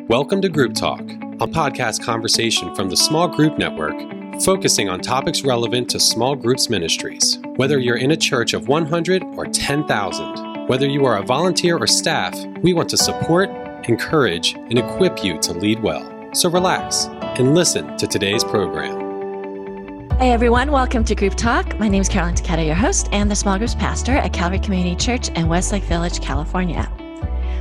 Welcome to Group Talk, a podcast conversation from the Small Group Network, focusing on topics relevant to small groups ministries. Whether you're in a church of 100 or 10,000, whether you are a volunteer or staff, we want to support, encourage, and equip you to lead well. So relax and listen to today's program. Hey everyone, welcome to Group Talk. My name is Carolyn Takeda, your host and the small groups pastor at Calvary Community Church in Westlake Village, California.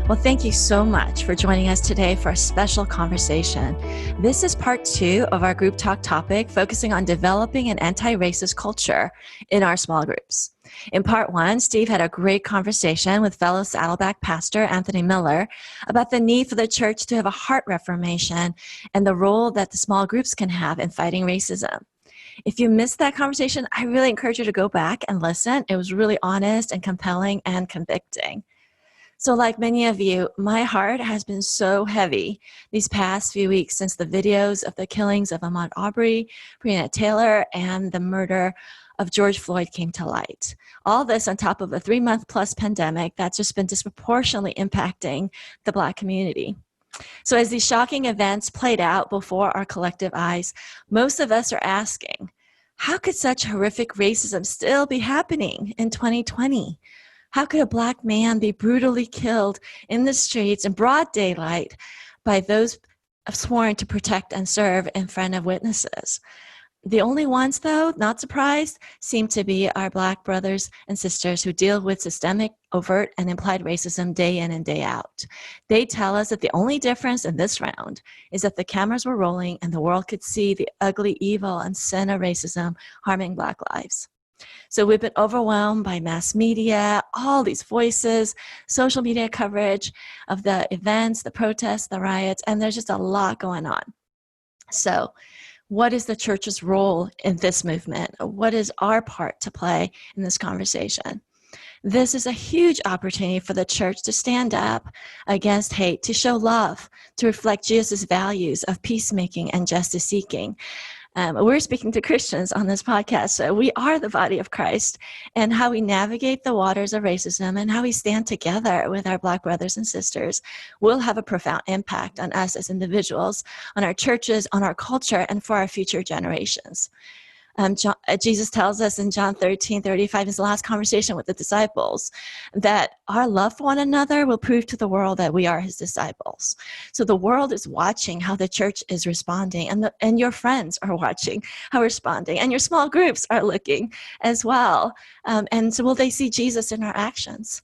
Well, thank you so much for joining us today for a special conversation. This is part 2 of our Group Talk topic, focusing on developing an anti-racist culture in our small groups. In part 1, Steve had a great conversation with fellow Saddleback pastor Anthony Miller about the need for the church to have a heart reformation and the role that the small groups can have in fighting racism. If you missed that conversation, I really encourage you to go back and listen. It was really honest and compelling and convicting. So like many of you, my heart has been so heavy these past few weeks since the videos of the killings of Ahmaud Arbery, Breonna Taylor, and the murder of George Floyd came to light. All this on top of a 3-month-plus pandemic that's just been disproportionately impacting the Black community. So as these shocking events played out before our collective eyes, most of us are asking, how could such horrific racism still be happening in 2020? How could a Black man be brutally killed in the streets in broad daylight by those sworn to protect and serve in front of witnesses? The only ones, though, not surprised, seem to be our Black brothers and sisters who deal with systemic, overt, and implied racism day in and day out. They tell us that the only difference in this round is that the cameras were rolling and the world could see the ugly evil and sin of racism harming Black lives. So we've been overwhelmed by mass media, all these voices, social media coverage of the events, the protests, the riots, and there's just a lot going on. So what is the church's role in this movement? What is our part to play in this conversation? This is a huge opportunity for the church to stand up against hate, to show love, to reflect Jesus' values of peacemaking and justice seeking. We're speaking to Christians on this podcast, so we are the body of Christ, and how we navigate the waters of racism and how we stand together with our Black brothers and sisters will have a profound impact on us as individuals, on our churches, on our culture, and for our future generations. Jesus tells us in John 13:35, his last conversation with the disciples, that our love for one another will prove to the world that we are his disciples. So the world is watching how the church is responding, and your friends are watching how we're responding, and your small groups are looking as well. And so will they see Jesus in our actions?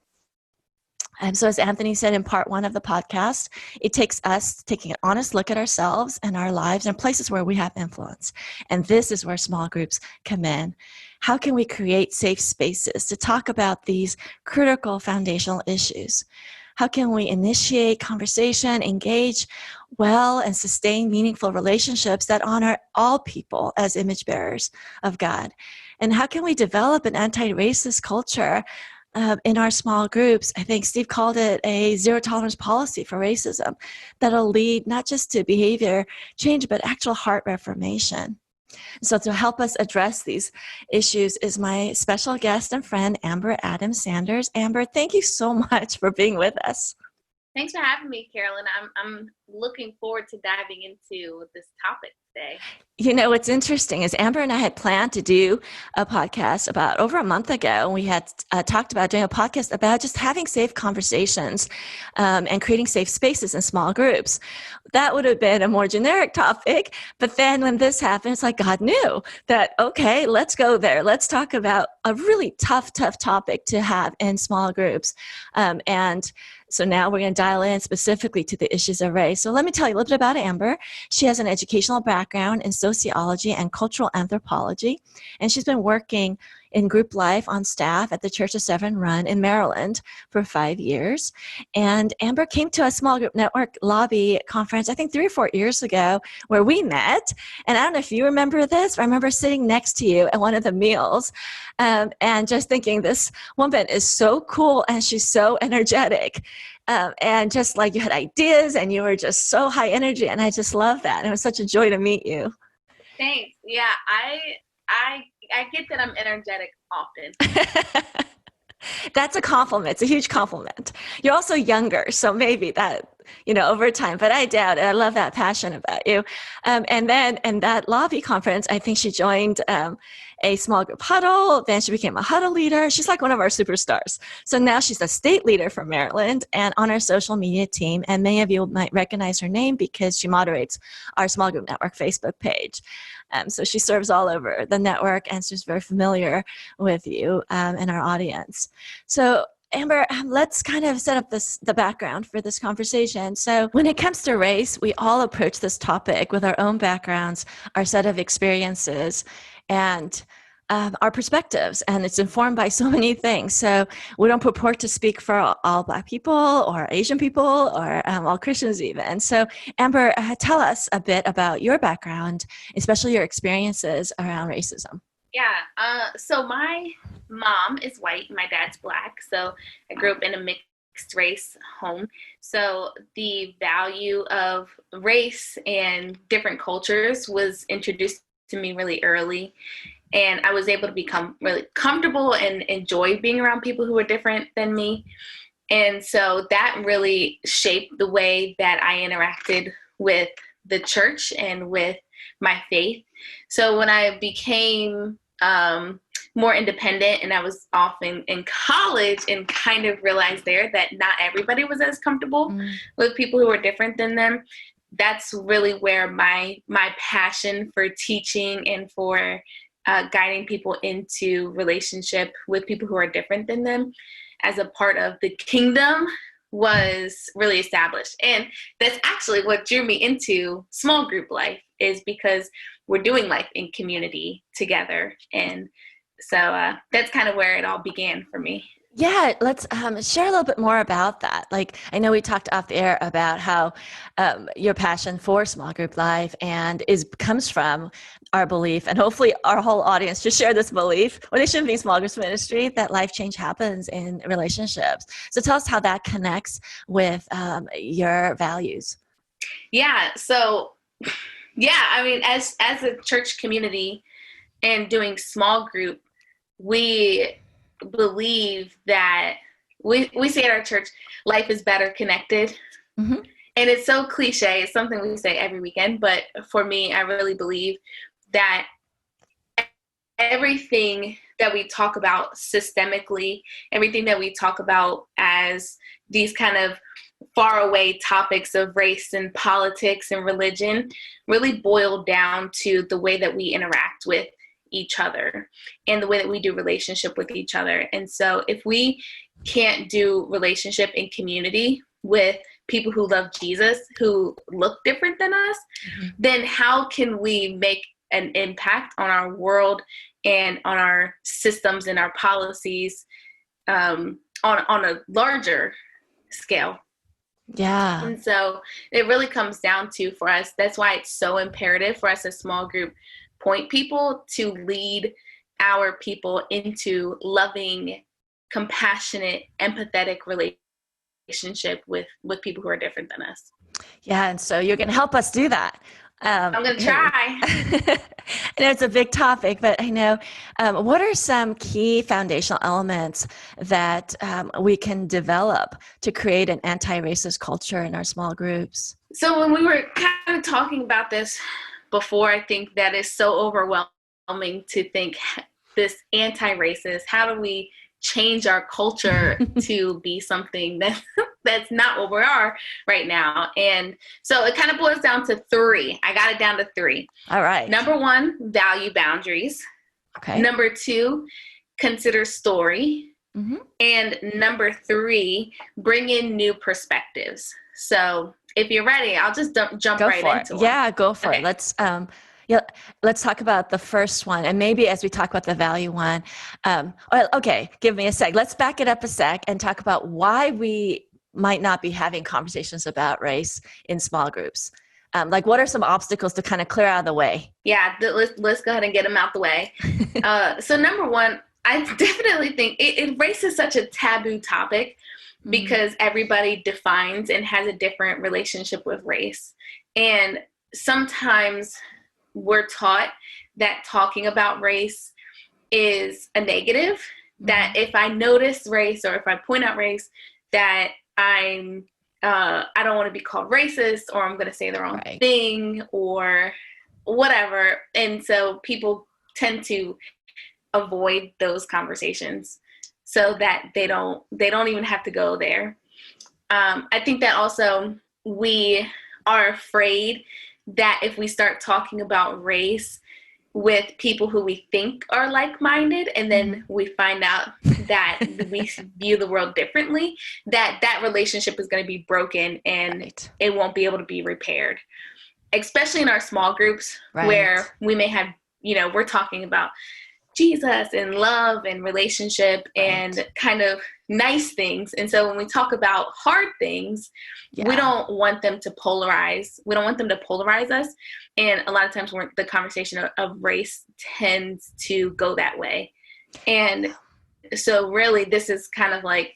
So as Anthony said in part 1 of the podcast, it takes us taking an honest look at ourselves and our lives and places where we have influence. And this is where small groups come in. How can we create safe spaces to talk about these critical foundational issues? How can we initiate conversation, engage well, and sustain meaningful relationships that honor all people as image bearers of God? And how can we develop an anti-racist culture in our small groups? I think Steve called it a zero tolerance policy for racism that'll lead not just to behavior change, but actual heart reformation. So to help us address these issues is my special guest and friend, Amber Adams Sanders. Amber, thank you so much for being with us. Thanks for having me, Carolyn. I'm looking forward to diving into this topic today. You know, what's interesting is Amber and I had planned to do a podcast about over a month ago, and we had talked about doing a podcast about just having safe conversations and creating safe spaces in small groups. That would have been a more generic topic, but then when this happened, it's like God knew that, okay, let's go there. Let's talk about a really tough topic to have in small groups. And so now we're going to dial in specifically to the issues of race. So let me tell you a little bit about Amber. She has an educational background in sociology and cultural anthropology, and she's been working in group life on staff at the Church of Severn Run in Maryland for 5 years. And Amber came to a small group network lobby conference, I think 3 or 4 years ago, where we met. And I don't know if you remember this, but I remember sitting next to you at one of the meals and just thinking, this woman is so cool and she's so energetic. And just like you had ideas and you were just so high energy. And I just love that. And it was such a joy to meet you. Thanks. Yeah, I get that I'm energetic often. That's a compliment. It's a huge compliment. You're also younger, so maybe that over time, but I doubt it. I love that passion about you. And then in that lobby conference, I think she joined a small group huddle. Then she became a huddle leader. She's like one of our superstars. So now she's a state leader from Maryland and on our social media team. And many of you might recognize her name because she moderates our small group network Facebook page. So she serves all over the network, and she's very familiar with you and our audience. So Amber, let's kind of set up the background for this conversation. So when it comes to race, we all approach this topic with our own backgrounds, our set of experiences, and our perspectives, and it's informed by so many things. So we don't purport to speak for all Black people or Asian people or all Christians even. So Amber, tell us a bit about your background, especially your experiences around racism. Yeah, so my mom is white, my dad's Black, so I grew up in a mixed race home. So the value of race and different cultures was introduced to me really early. And I was able to become really comfortable and enjoy being around people who were different than me. And so that really shaped the way that I interacted with the church and with my faith. So when I became more independent and I was off in college and kind of realized there that not everybody was as comfortable with people who were different than them, that's really where my passion for teaching and for guiding people into relationship with people who are different than them as a part of the kingdom was really established. And that's actually what drew me into small group life, is because we're doing life in community together. And so that's kind of where it all began for me. Yeah, let's share a little bit more about that. Like, I know we talked off the air about how your passion for small group life and comes from our belief, and hopefully our whole audience should share this belief, or they shouldn't be small groups ministry, that life change happens in relationships. So tell us how that connects with your values. Yeah, so I mean, as a church community and doing small group, we believe that we say at our church, life is better connected. And it's so cliche. It's something we say every weekend. But for me, I really believe that everything that we talk about systemically, everything that we talk about as these kind of faraway topics of race and politics and religion really boil down to the way that we interact with each other and the way that we do relationship with each other. And so if we can't do relationship in community with people who love Jesus, who look different than us, then how can we make an impact on our world and on our systems and our policies on a larger scale? Yeah. And so it really comes down to, for us, that's why it's so imperative for us as small group point people to lead our people into loving, compassionate, empathetic relationship with people who are different than us. Yeah, and so you're going to help us do that. I'm going to try. I know it's a big topic, but I know, what are some key foundational elements that we can develop to create an anti-racist culture in our small groups? So when we were kind of talking about this before, I think that is so overwhelming to think this anti-racist, how do we change our culture to be something that's not what we are right now? And so it kind of boils down to three. I got it down to three. All right. Number one, value boundaries. Okay. Number two, consider story. And number three, bring in new perspectives. So if you're ready, I'll just jump right into it. Yeah, go for it. Let's talk about the first one. And maybe as we talk about the value one, okay, give me a sec. Let's back it up a sec and talk about why we might not be having conversations about race in small groups. Like, what are some obstacles to kind of clear out of the way? Yeah, let's go ahead and get them out the way. So number one, I definitely think race is such a taboo topic because everybody defines and has a different relationship with race. And sometimes we're taught that talking about race is a negative, that if I notice race or if I point out race, that I'm I don't want to be called racist, or I'm going to say the wrong thing, or whatever. And so people tend to avoid those conversations so that they don't even have to go there. I think that also we are afraid that if we start talking about race with people who we think are like-minded, and then we find out that we view the world differently, that relationship is going to be broken, and it won't be able to be repaired, especially in our small groups where we may have, we're talking about Jesus and love and relationship and kind of nice things. And so when we talk about hard things, we don't want them to polarize. We don't want them to polarize us. And a lot of times the conversation of race tends to go that way. And so really this is kind of like,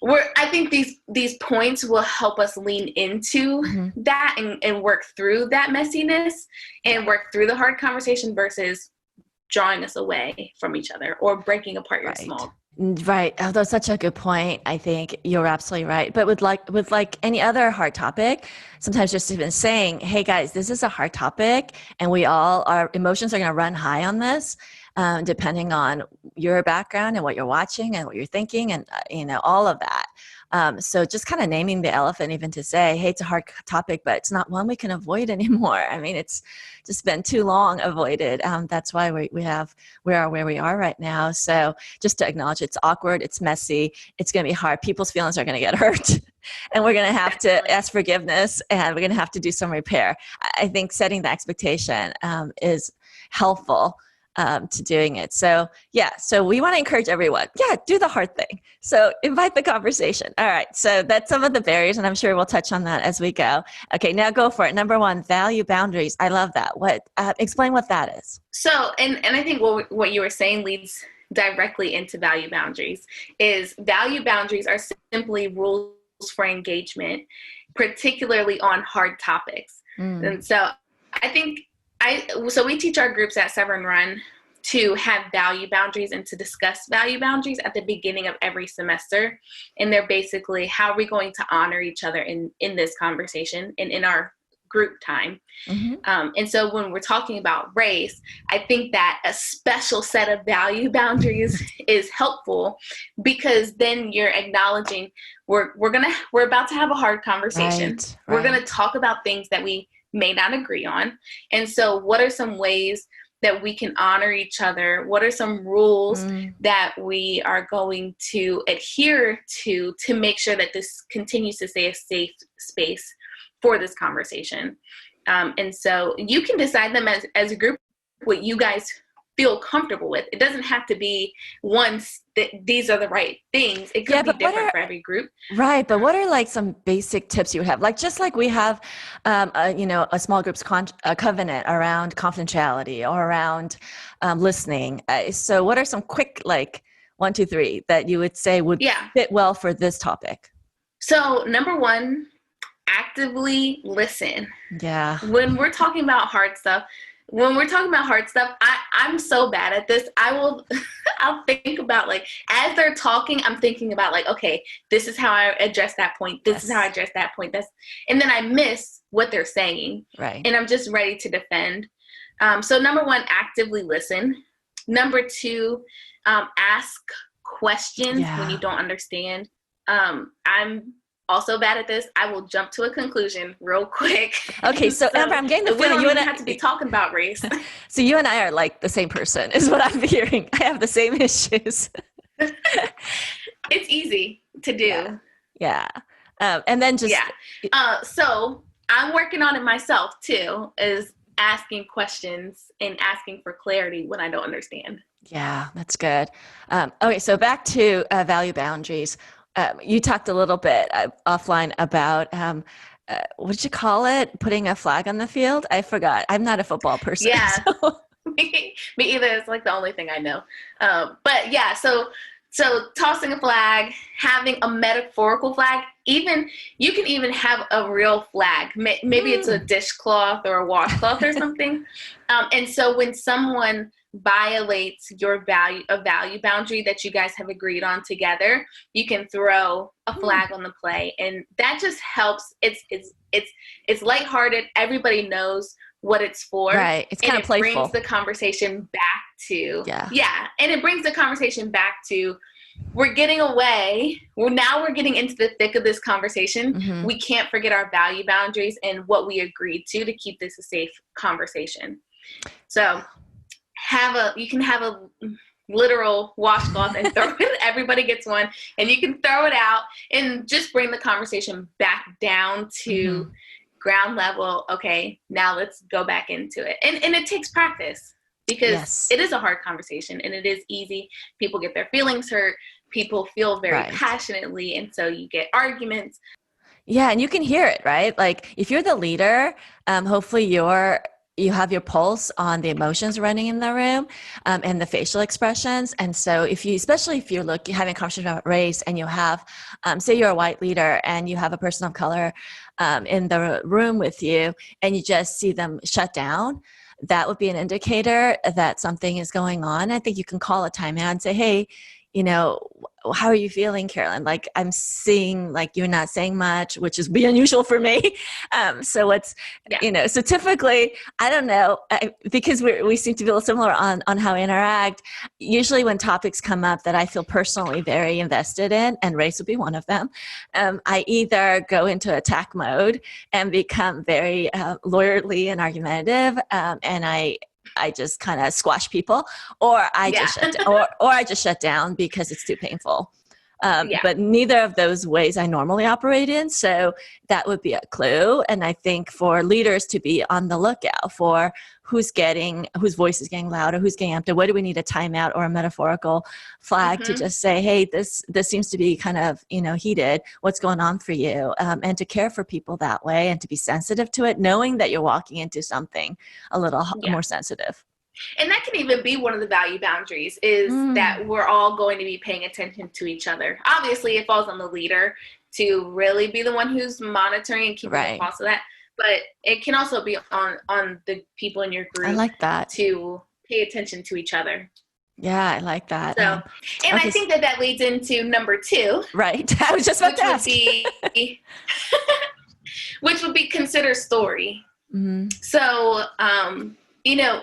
I think these points will help us lean into that and work through that messiness and work through the hard conversation versus drawing us away from each other or breaking apart your small. Right. Oh, that's such a good point. I think you're absolutely right. But with like any other hard topic, sometimes just even saying, hey guys, this is a hard topic and our emotions are going to run high on this, depending on your background and what you're watching and what you're thinking and, all of that. So just kind of naming the elephant, even to say, hey, it's a hard topic, but it's not one we can avoid anymore. I mean, it's just been too long avoided. That's why we are where we are right now. So just to acknowledge it's awkward, it's messy, it's going to be hard. People's feelings are going to get hurt and we're going to have to ask forgiveness and we're going to have to do some repair. I think setting the expectation is helpful to doing it. So we want to encourage everyone. Do the hard thing. So invite the conversation. All right. So that's some of the barriers, and I'm sure we'll touch on that as we go. Okay, now go for it. Number 1, value boundaries. I love that. Explain what that is. So, and I think what you were saying leads directly into value boundaries. Value boundaries are simply rules for engagement, particularly on hard topics. And so I think so we teach our groups at Severn Run to have value boundaries and to discuss value boundaries at the beginning of every semester. And they're basically, how are we going to honor each other in this conversation and in our group time? And so when we're talking about race, I think that a special set of value boundaries is helpful, because then you're acknowledging we're about to have a hard conversation. We're going to talk about things that we may not agree on. And so what are some ways that we can honor each other? What are some rules that we are going to adhere to make sure that this continues to stay a safe space for this conversation? And so you can decide them as a group, what you guys feel comfortable with. It doesn't have to be these are the right things. It could be different for every group. Right. But what are like some basic tips you would have? Like, just like we have, a small group's covenant around confidentiality or around listening. So what are some quick, 1, 2, 3 that you would say would fit well for this topic? So number 1, actively listen. Yeah. When we're talking about hard stuff, I'm so bad at this. I'll think about, as they're talking, I'm thinking about okay, this is how I address that point. This is how I address that point. And then I miss what they're saying. Right. And I'm just ready to defend. So number 1, actively listen. Number 2, ask questions when you don't understand. I'm also bad at this. I will jump to a conclusion real quick. Okay, so Amber, I'm getting the feeling you and I have to be talking about race. So you and I are like the same person, is what I'm hearing. I have the same issues. It's easy to do. Yeah. And then just so I'm working on it myself too, is asking questions and asking for clarity when I don't understand. Yeah, that's good. Okay, so back to value boundaries. You talked a little bit offline about, what did you call it? Putting a flag on the field? I forgot. I'm not a football person. Yeah. So. Me either. It's the only thing I know. But yeah, so tossing a flag, having a metaphorical flag, you can even have a real flag. Maybe it's a dishcloth or a washcloth or something. And so when someone violates a value boundary that you guys have agreed on together, you can throw a flag on the play, and that just helps. It's lighthearted. Everybody knows what it's for. Right. It's kind of playful. It brings the conversation back to and it brings the conversation back to, we're getting away. Well, now we're getting into the thick of this conversation. Mm-hmm. We can't forget our value boundaries and what we agreed to keep this a safe conversation. So you can have a literal washcloth and throw it. Everybody gets one, and you can throw it out and just bring the conversation back down to ground level. Okay, now let's go back into it. And it takes practice, because it is a hard conversation, and it is easy. People get their feelings hurt. People feel very passionately, and so you get arguments. Yeah, and you can hear it, right? Like if you're the leader, hopefully you have your pulse on the emotions running in the room, and the facial expressions. And so especially if you're having a conversation about race, and you have, say you're a white leader and you have a person of color in the room with you, and you just see them shut down, that would be an indicator that something is going on. I think you can call a timeout and say, hey, how are you feeling, Carolyn? Like, I'm seeing like you're not saying much, which is be unusual for me. So typically, I don't know, because we seem to be a little similar on how we interact. Usually when topics come up that I feel personally very invested in, and race would be one of them, I either go into attack mode and become very lawyerly and argumentative, and I just kind of squash people, or I just shut down because it's too painful. But neither of those ways I normally operate in. So that would be a clue. And I think for leaders to be on the lookout for whose voice is getting louder, who's getting amped, what do we need a timeout or a metaphorical flag to just say, hey, this seems to be kind of, heated. What's going on for you? And to care for people that way, and to be sensitive to it, knowing that you're walking into something a little more sensitive. And that can even be one of the value boundaries, is that we're all going to be paying attention to each other. Obviously, it falls on the leader to really be the one who's monitoring and keeping a pulse of that. But it can also be on the people in your group. I like that. To pay attention to each other. Yeah, I like that. So, I think that leads into number 2. Right. I was just about to ask. Which would be consider story. Mm-hmm. So,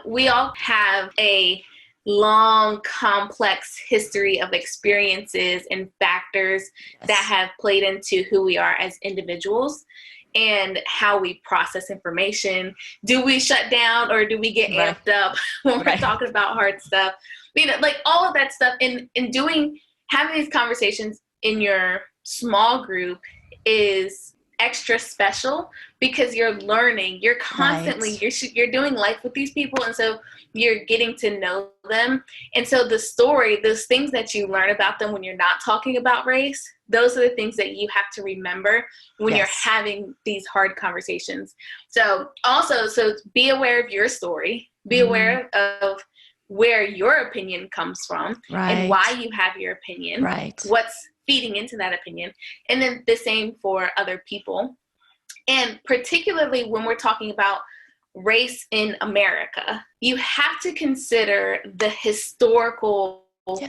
we all have a long, complex history of experiences and factors that have played into who we are as individuals and how we process information. Do we shut down, or do we get amped up when we're talking about hard stuff? Like all of that stuff, and having these conversations in your small group is extra special, because you're learning, you're constantly, you're doing life with these people. And so you're getting to know them. And so the story, those things that you learn about them when you're not talking about race, those are the things that you have to remember when you're having these hard conversations. So be aware of your story, be aware of where your opinion comes from and why you have your opinion, what's feeding into that opinion, and then the same for other people. And particularly when we're talking about race in America, you have to consider the historical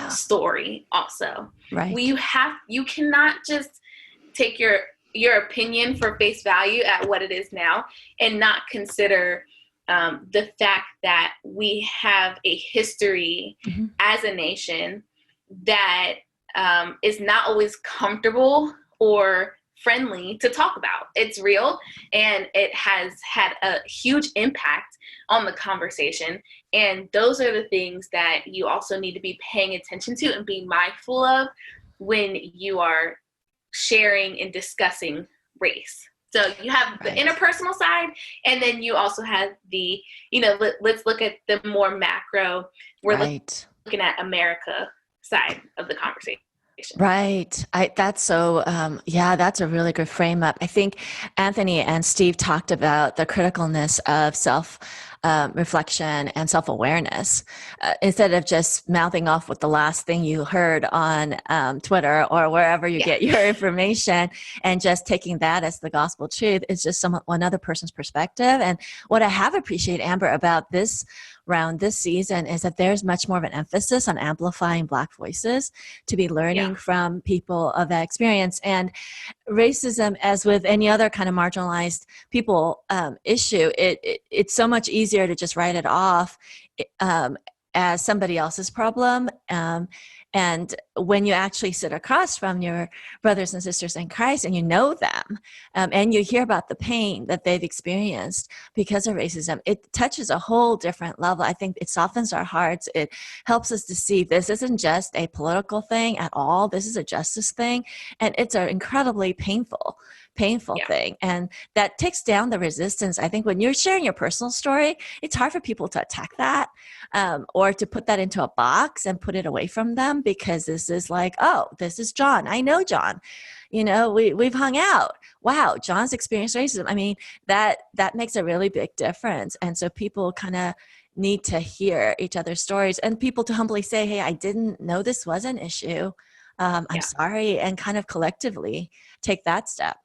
story also. You cannot just take your opinion for face value at what it is now and not consider the fact that we have a history as a nation that is not always comfortable or friendly to talk about. It's real, and it has had a huge impact on the conversation. And those are the things that you also need to be paying attention to and be mindful of when you are sharing and discussing race. So you have the interpersonal side, and then you also have the, let's look at the more macro. We're looking at America side of the conversation. Right. That's a really good frame up. I think Anthony and Steve talked about the criticalness of reflection and self-awareness, instead of just mouthing off with the last thing you heard on Twitter or wherever you get your information, and just taking that as the gospel truth. It's just one other person's perspective. And what I have appreciated, Amber, about this season is that there's much more of an emphasis on amplifying Black voices, to be learning from people of that experience. And racism, as with any other kind of marginalized people issue, it's so much easier to just write it off as somebody else's problem. And when you actually sit across from your brothers and sisters in Christ and you know them, and you hear about the pain that they've experienced because of racism, it touches a whole different level. I think it softens our hearts. It helps us to see this isn't just a political thing at all. This is a justice thing. And it's an incredibly painful thing. And that takes down the resistance. I think when you're sharing your personal story, it's hard for people to attack that, or to put that into a box and put it away from them, because this is like, oh, this is John. I know John. We've hung out. Wow, John's experienced racism. I mean, that makes a really big difference. And so people kind of need to hear each other's stories, and people to humbly say, hey, I didn't know this was an issue. I'm sorry, and kind of collectively take that step.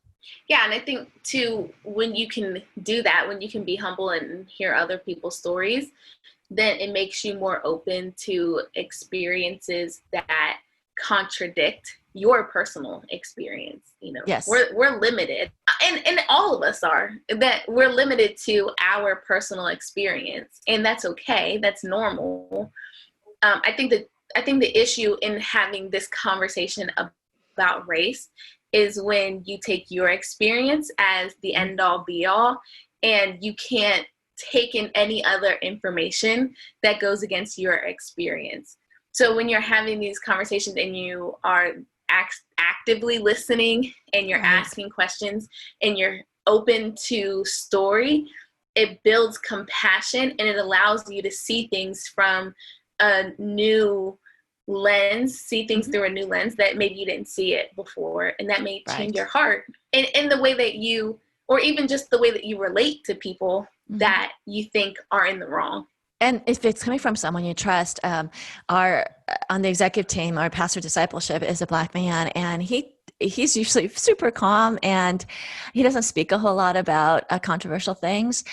Yeah, and I think too, when you can do that, when you can be humble and hear other people's stories, then it makes you more open to experiences that contradict your personal experience. Yes. We're limited, and all of us are, that we're limited to our personal experience, and that's okay. That's normal. I think the issue in having this conversation about race is when you take your experience as the end all be all, and you can't take in any other information that goes against your experience. So when you're having these conversations and you are actively listening, and you're asking questions, and you're open to story, it builds compassion, and it allows you to see things from a new lens, see things through a new lens that maybe you didn't see it before, and that may change your heart in the way that you, or even just the way that you relate to people that you think are in the wrong. And if it's coming from someone you trust, on the executive team, our pastor discipleship is a Black man, and he's usually super calm, and he doesn't speak a whole lot about controversial things,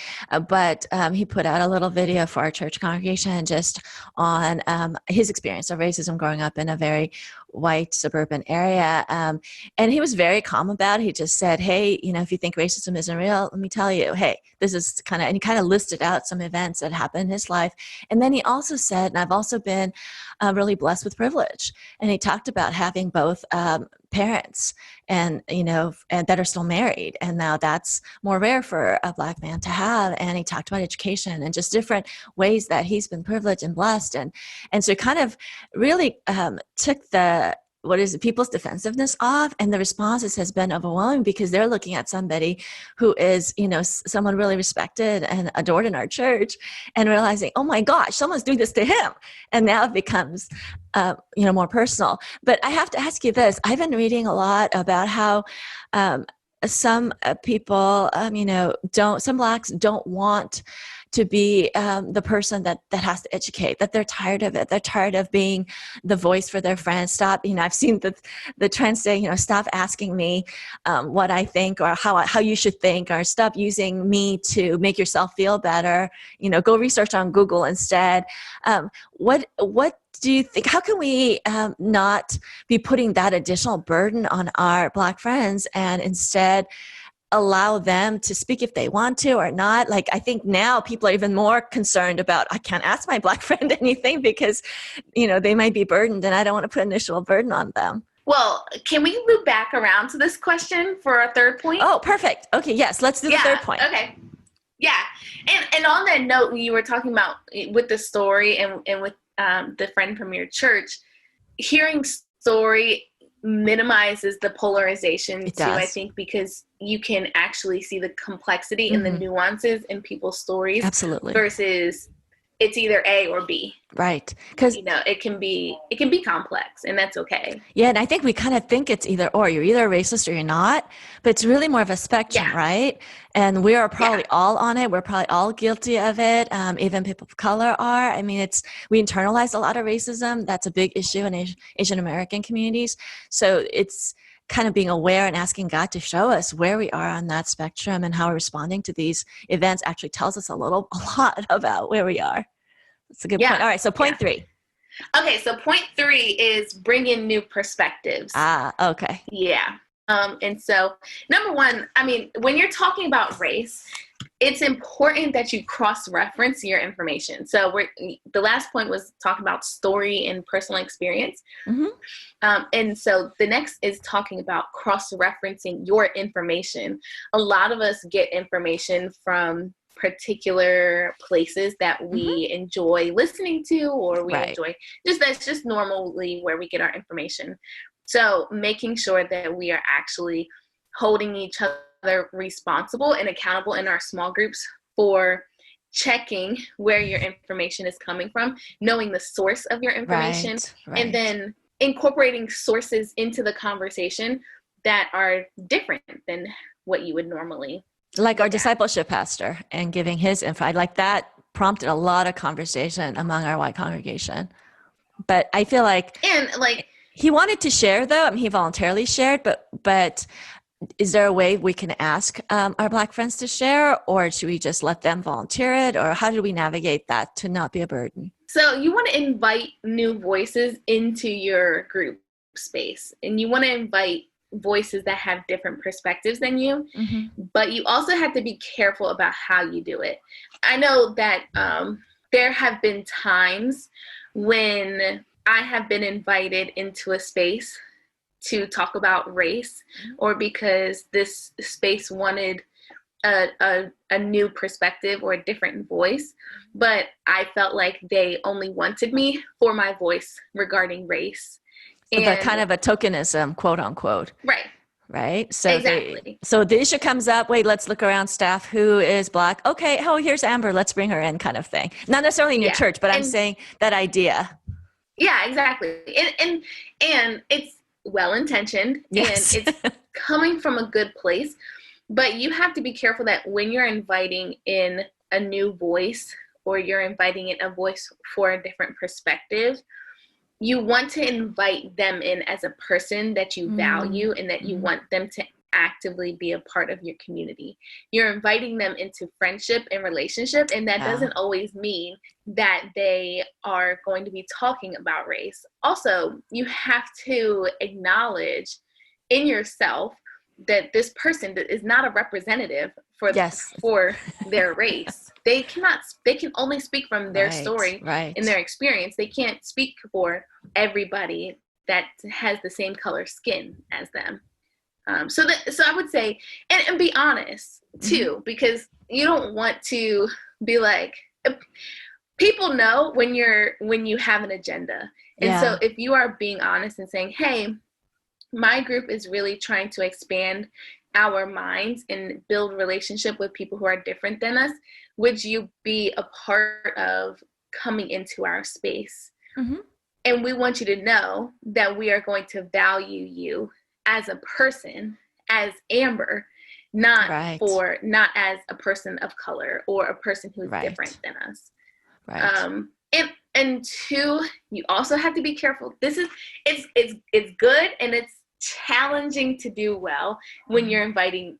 but he put out a little video for our church congregation just on his experience of racism growing up in a very white suburban area. And he was very calm about it. He just said, hey, if you think racism isn't real, let me tell you, hey, this is and he kind of listed out some events that happened in his life. And then he also said, and I've also been really blessed with privilege. And he talked about having both parents and that are still married, and now that's more rare for a Black man to have. And he talked about education and just different ways that he's been privileged and blessed, and so kind of really took the people's defensiveness off, and the responses has been overwhelming, because they're looking at somebody who is someone really respected and adored in our church, and realizing, oh my gosh, someone's doing this to him. And now it becomes more personal. But I have to ask you this. I've been reading a lot about how some people, some Blacks don't want to be the person that has to educate, that they're tired of it. They're tired of being the voice for their friends. Stop, I've seen the trend saying, stop asking me what I think or how you should think, or stop using me to make yourself feel better. Go research on Google instead. What do you think? How can we not be putting that additional burden on our Black friends, and instead allow them to speak if they want to or not? Like, I think now people are even more concerned about, I can't ask my Black friend anything because, they might be burdened, and I don't want to put initial burden on them. Well, can we loop back around to this question for our third point? Oh, perfect. Okay, yes, let's do the third point. Okay. Yeah. And on that note, you were talking about with the story and with the friend from your church, hearing story minimizes the polarization too, I think, because you can actually see the complexity and the nuances in people's stories. Absolutely. Versus it's either A or B. Right. Because it can be complex, and that's okay. yeah, and I think we kind of think it's either or. You're either a racist or you're not, but it's really more of a spectrum, right? And we are probably all on it. We're probably all guilty of it. Even people of color are. I mean, we internalize a lot of racism. That's a big issue in Asian American communities. So it's kind of being aware and asking God to show us where we are on that spectrum, and how we're responding to these events actually tells us a lot about where we are. That's a good point. All right, so point 3. Okay, so point 3 is bring in new perspectives. Okay. Yeah. And so, number 1, I mean, when you're talking about race, it's important that you cross-reference your information. So the last point was talking about story and personal experience. Mm-hmm. And so the next is talking about cross-referencing your information. A lot of us get information from particular places that we enjoy listening to, or we enjoy that's just normally where we get our information. So making sure that we are actually holding each other responsible and accountable in our small groups for checking where your information is coming from, knowing the source of your information, and then incorporating sources into the conversation that are different than what you would normally. Like our discipleship pastor and giving his info. Like that prompted a lot of conversation among our white congregation. But I feel like he wanted to share, though. I mean, he voluntarily shared, but is there a way we can ask our Black friends to share, or should we just let them volunteer it, or how do we navigate that to not be a burden? So you want to invite new voices into your group space, and you want to invite voices that have different perspectives than you, but you also have to be careful about how you do it. I know that there have been times when I have been invited into a space to talk about race, or because this space wanted a new perspective or a different voice, but I felt like they only wanted me for my voice regarding race. The kind of a tokenism, quote unquote. Right. So exactly. So the issue comes up, wait, let's look around staff who is Black. Okay. Oh, here's Amber. Let's bring her in, kind of thing. Not necessarily in your church, but I'm saying that idea. Yeah, exactly. And it's well-intentioned, yes. And it's coming from a good place, but you have to be careful that when you're inviting in a new voice, or you're inviting in a voice for a different perspective, you want to invite them in as a person that you value and that you want them to actively be a part of your community. You're inviting them into friendship and relationship, and that doesn't always mean that they are going to be talking about race. Also, you have to acknowledge in yourself that this person is not a representative for their race. They can only speak from their story and their experience. They can't speak for everybody that has the same color skin as them. So I would say, and be honest too, because you don't want to be like, people know when you have an agenda. And so if you are being honest and saying, hey, my group is really trying to expand our minds and build relationship with people who are different than us, would you be a part of coming into our space? And we want you to know that we are going to value you as a person, as Amber, not as a person of color or a person who's different than us. And 2, you also have to be careful. It's good, and it's challenging to do well when you're inviting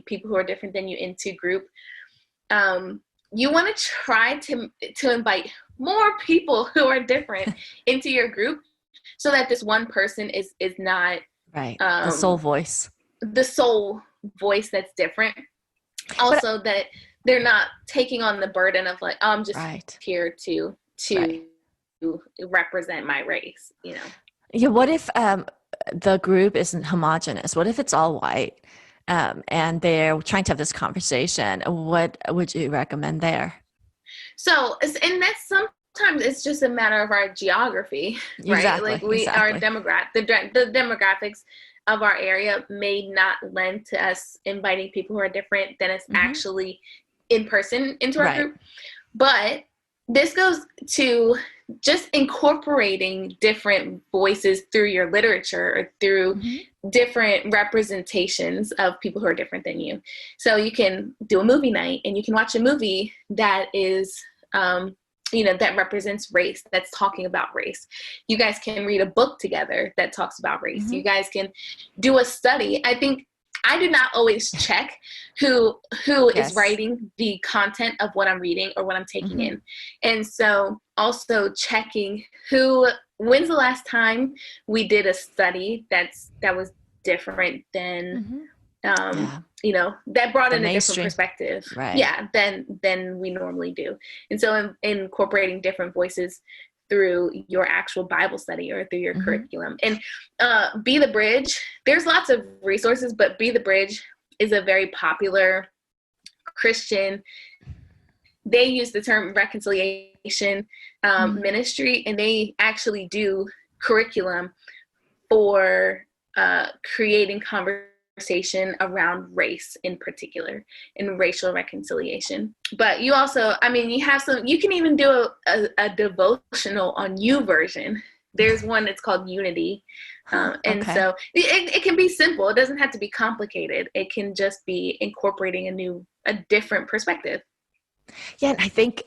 people who are different than you into group. You want to try to invite more people who are different into your group, so that this one person is not the sole voice that's different. Also, that they're not taking on the burden of like, oh, I'm just here to represent my race, Yeah. What if the group isn't homogenous? What if it's all white, and they're trying to have this conversation? What would you recommend there? So, and that's sometimes it's just a matter of our geography, right? Our the demographics of our area may not lend to us inviting people who are different than us actually in person into our group. But this goes to just incorporating different voices through your literature or through different representations of people who are different than you. So you can do a movie night and you can watch a movie that is, that represents race, that's talking about race. You guys can read a book together that talks about race. You guys can do a study. I think I do not always check who is writing the content of what I'm reading or what I'm taking in. And so also checking when's the last time we did a study that was different than, that brought in a different perspective. Right. Yeah, than we normally do. And so incorporating different voices through your actual Bible study or through your curriculum. And Be the Bridge, there's lots of resources, but Be the Bridge is a very popular Christian. They use the term reconciliation ministry, and they actually do curriculum for creating conversation around race in particular and racial reconciliation. But you also, you can even do a devotional on YouVersion. There's one that's called Unity. So it can be simple. It doesn't have to be complicated. It can just be incorporating a different perspective. Yeah, and I think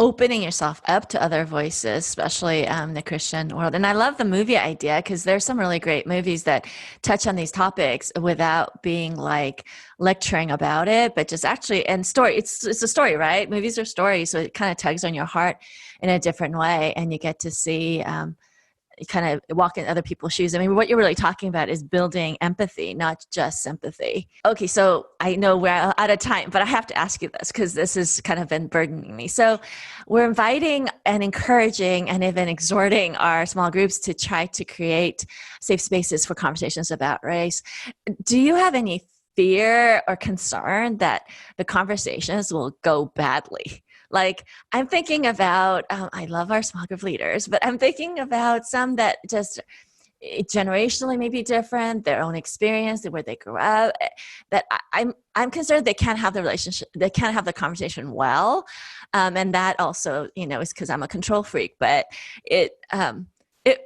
opening yourself up to other voices, especially the Christian world. And I love the movie idea because there's some really great movies that touch on these topics without being like lecturing about it, but just actually, and story, it's a story, right? Movies are stories, so it kind of tugs on your heart in a different way, and you get to see kind of walk in other people's shoes. I mean, what you're really talking about is building empathy, not just sympathy. Okay, so I know we're out of time, but I have to ask you this because this has kind of been burdening me. So we're inviting and encouraging and even exhorting our small groups to try to create safe spaces for conversations about race. Do you have any fear or concern that the conversations will go badly? Like, I'm thinking about, I love our small group leaders, but I'm thinking about some that just generationally may be different, their own experience, where they grew up, that I'm concerned they can't have the relationship, they can't have the conversation well. And that also, is because I'm a control freak, but it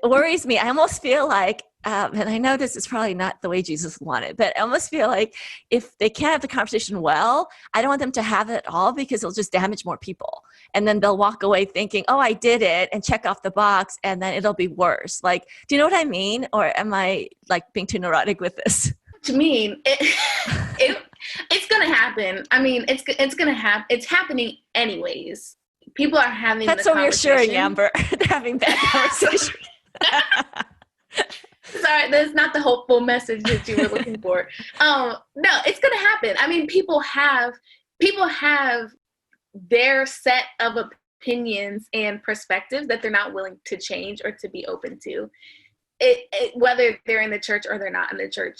worries me. I almost feel like, and I know this is probably not the way Jesus wanted, but I almost feel like if they can't have the conversation well, I don't want them to have it at all because it'll just damage more people. And then they'll walk away thinking, oh, I did it, and check off the box, and then it'll be worse. Like, do you know what I mean? Or am I like being too neurotic with this? To me, it's going to happen. I mean, it's going to happen. It's happening anyways. People are having That's so reassuring, Amber. They're having that conversation. Sorry, that's not the hopeful message that you were looking for. No, it's going to happen. I mean, people have their set of opinions and perspectives that they're not willing to change or to be open to. Whether they're in the church or they're not in the church,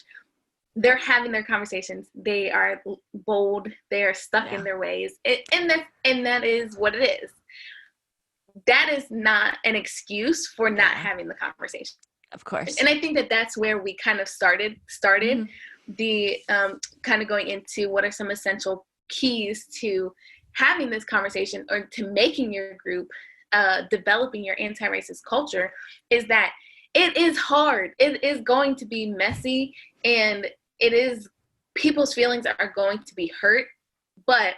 they're having their conversations. They are bold. They are stuck in their ways, and that is what it is. That is not an excuse for not having the conversation. Of course. And I think that's where we kind of started the kind of going into what are some essential keys to having this conversation or to making your group, developing your anti-racist culture, is that it is hard. It is going to be messy, and people's feelings are going to be hurt. But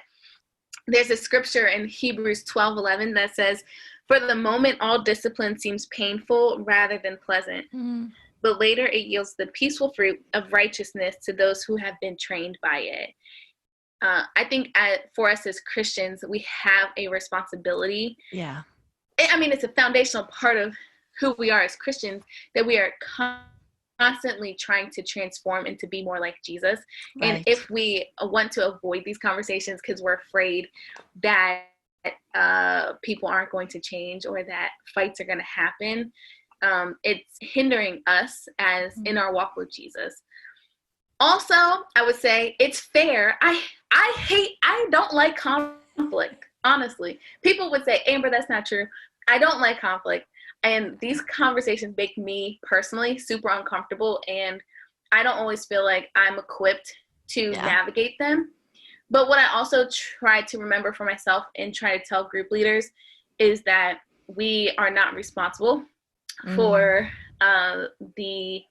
there's a scripture in Hebrews 12:11 that says, "For the moment, all discipline seems painful rather than pleasant, but later it yields the peaceful fruit of righteousness to those who have been trained by it." I think for us as Christians, we have a responsibility. Yeah. I mean, it's a foundational part of who we are as Christians, that we are constantly trying to transform and to be more like Jesus. Right. And if we want to avoid these conversations because we're afraid that people aren't going to change or that fights are going to happen, it's hindering us as in our walk with Jesus. Also, I would say it's fair. I don't like conflict, honestly. People would say, Amber, that's not true. I don't like conflict. And these conversations make me personally super uncomfortable, and I don't always feel like I'm equipped to navigate them. But what I also try to remember for myself and try to tell group leaders is that we are not responsible for the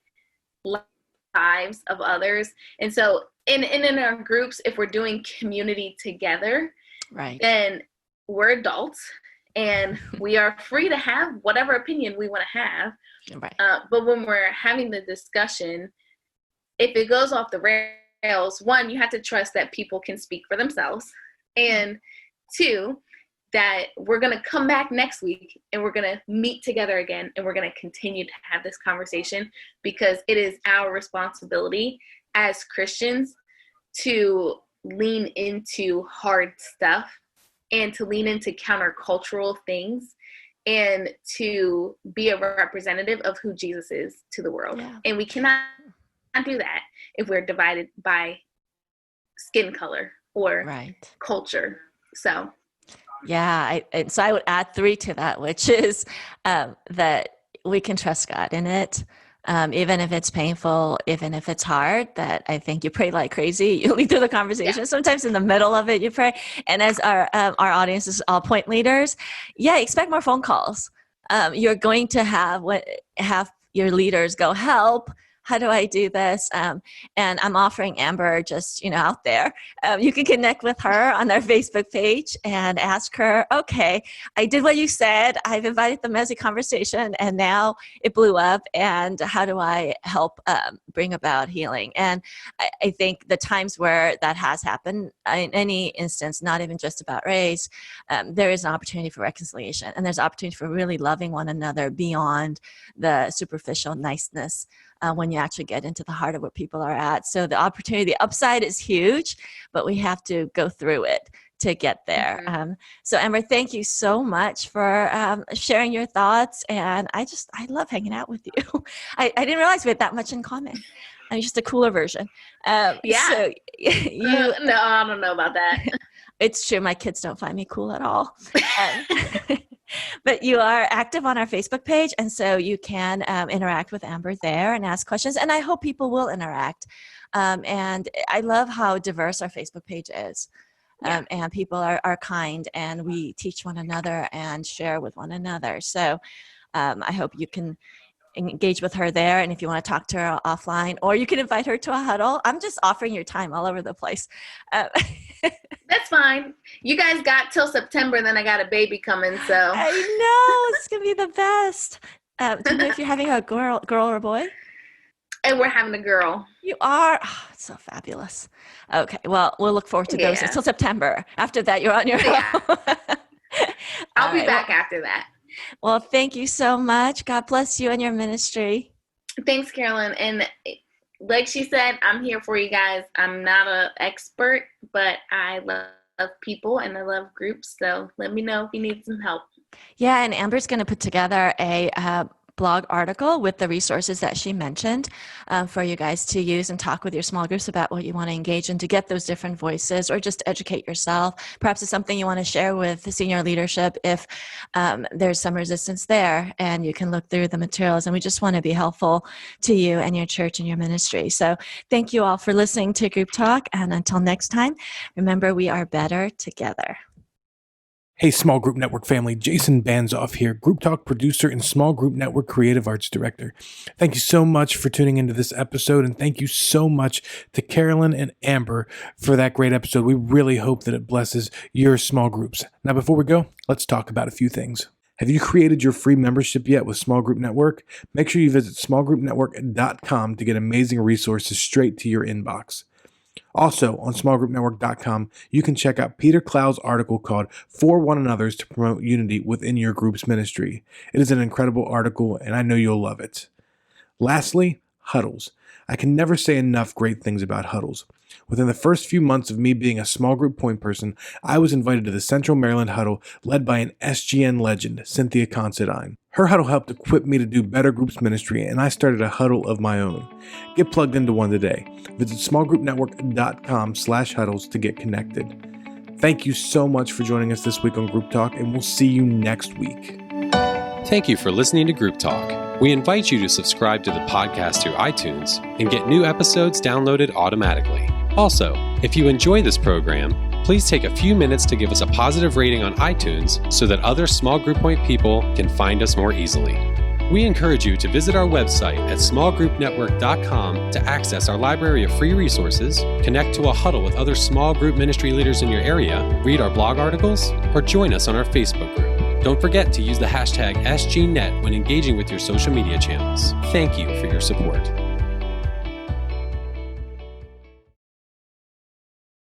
lives of others. And so in our groups, if we're doing community together, right, then we're adults and we are free to have whatever opinion we want to have. right. But when we're having the discussion, if it goes off the rails, one, you have to trust that people can speak for themselves. And two, that we're going to come back next week and we're going to meet together again and we're going to continue to have this conversation, because it is our responsibility as Christians to lean into hard stuff and to lean into countercultural things and to be a representative of who Jesus is to the world. Yeah. And we cannot do that if we're divided by skin color or culture. So so I would add 3 to that, which is that we can trust God in it. Even if it's painful, even if it's hard, that I think you pray like crazy. You lead through the conversation. Yeah. Sometimes in the middle of it, you pray. And as our audience is all point leaders, expect more phone calls. You're going to have your leaders go, help. How do I do this? And I'm offering Amber just, out there. You can connect with her on their Facebook page and ask her, okay, I did what you said. I've invited them as a conversation and now it blew up. And how do I help bring about healing? And I think the times where that has happened, in any instance, not even just about race, there is an opportunity for reconciliation. And there's opportunity for really loving one another beyond the superficial niceness. When you actually get into the heart of where people are at. So the upside is huge, but we have to go through it to get there. Mm-hmm. So Amber, thank you so much for sharing your thoughts. And I love hanging out with you. I didn't realize we had that much in common. I'm just a cooler version. So no, I don't know about that. It's true. My kids don't find me cool at all. But you are active on our Facebook page, and so you can interact with Amber there and ask questions, and I hope people will interact. And I love how diverse our Facebook page is. And people are kind, and we teach one another and share with one another. So I hope you can engage with her there, and if you want to talk to her offline, or you can invite her to a huddle. I'm just offering your time all over the place. That's fine. You guys got till September, then I got a baby coming, so. I know, it's going to be the best. Do you know if you're having a girl or a boy? And we're having a girl. You are? Oh, it's so fabulous. Okay, well, we'll look forward to those until September. After that, you're on your own. I'll be back after that. Well, thank you so much. God bless you and your ministry. Thanks, Carolyn. And like she said, I'm here for you guys. I'm not an expert, but I love people and I love groups. So let me know if you need some help. Yeah, and Amber's going to put together a blog article with the resources that she mentioned for you guys to use and talk with your small groups about what you want to engage in to get those different voices, or just educate yourself. Perhaps it's something you want to share with the senior leadership if there's some resistance there, and you can look through the materials. And we just want to be helpful to you and your church and your ministry. So thank you all for listening to Group Talk. And until next time, remember, we are better together. Hey, Small Group Network family, Jason Banzoff here, Group Talk producer and Small Group Network creative arts director. Thank you so much for tuning into this episode, and thank you so much to Carolyn and Amber for that great episode. We really hope that it blesses your small groups. Now, before we go, let's talk about a few things. Have you created your free membership yet with Small Group Network? Make sure you visit smallgroupnetwork.com to get amazing resources straight to your inbox. Also, on smallgroupnetwork.com, you can check out Peter Clough's article called For One Another's to Promote Unity Within Your Group's Ministry. It is an incredible article, and I know you'll love it. Lastly, huddles. I can never say enough great things about huddles. Within the first few months of me being a small group point person, I was invited to the Central Maryland huddle led by an SGN legend, Cynthia Considine. Her huddle helped equip me to do better groups ministry, and I started a huddle of my own. Get plugged into one today. Visit smallgroupnetwork.com/huddles to get connected. Thank you so much for joining us this week on Group Talk, and we'll see you next week. Thank you for listening to Group Talk. We invite you to subscribe to the podcast through iTunes and get new episodes downloaded automatically. Also, if you enjoy this program, please take a few minutes to give us a positive rating on iTunes so that other Small Group Point people can find us more easily. We encourage you to visit our website at smallgroupnetwork.com to access our library of free resources, connect to a huddle with other small group ministry leaders in your area, read our blog articles, or join us on our Facebook group. Don't forget to use the hashtag SGNet when engaging with your social media channels. Thank you for your support.